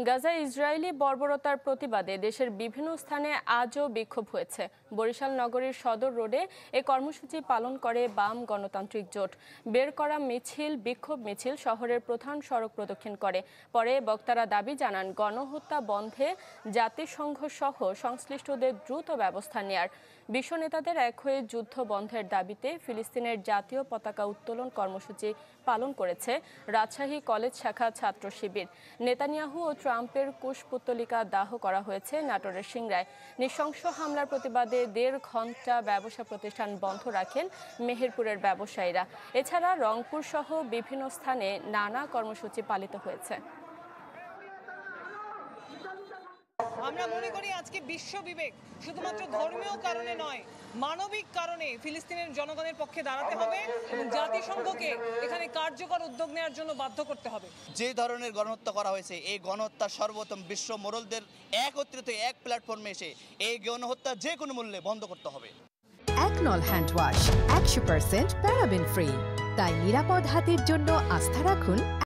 গাজায় ইসরায়েলি বর্বরতার প্রতিবাদে দেশের বিভিন্ন স্থানে আজও বিক্ষোভ হয়েছে। বরিশাল নগরীর সদর রোডে এ কর্মসূচি পালন করে বাম গণতান্ত্রিক জোট। বের করা বিক্ষোভ মিছিল শহরের প্রধান সড়ক প্রদক্ষিণ করে। পরে বক্তারা দাবি জানান গণহত্যা বন্ধে জাতিসংঘ সহ সংশ্লিষ্টদের দ্রুত ব্যবস্থা নেয়ার। বিশ্ব নেতাদের এক হয়ে যুদ্ধ বন্ধের দাবিতে ফিলিস্তিনের জাতীয় পতাকা উত্তোলন কর্মসূচি পালন করেছে রাজশাহী কলেজ শাখা ছাত্র শিবির। নেতানিয়াহু ও ট্রাম্পের কুশপুত্তলিকা দাহ করা হয়েছে নাটোরের সিংড়ায়। নৃশংস হামলার প্রতিবাদে ১.৫ ঘণ্টা ব্যবসা প্রতিষ্ঠান বন্ধ রাখেন মেহেরপুরের ব্যবসায়ীরা। এছাড়া রংপুর সহ বিভিন্ন স্থানে নানা কর্মসূচি পালিত হয়েছে। আমরা মনে করি আজকে বিশ্ব বিবেক শুধুমাত্র ধর্মীয় কারণে নয়, মানবিক কারণে ফিলিস্তিনের জনগণের পক্ষে দাঁড়াতে হবে এবং জাতিসংঘকে এখানে কার্যকর উদ্যোগ নেওয়ার জন্য বাধ্য করতে হবে। যে ধরনের গণহত্যা করা হয়েছে, এই গণহত্যা সর্বপ্রথম বিশ্ব মোড়লদের একত্রিত এক প্ল্যাটফর্মে এসে এই গণহত্যা যে কোনো মূল্যে বন্ধ করতে হবে। একনল হ্যান্ড ওয়াশ 100% প্যারাবেন ফ্রি, তাই নিরাপদ হাতের জন্য আস্থা রাখুন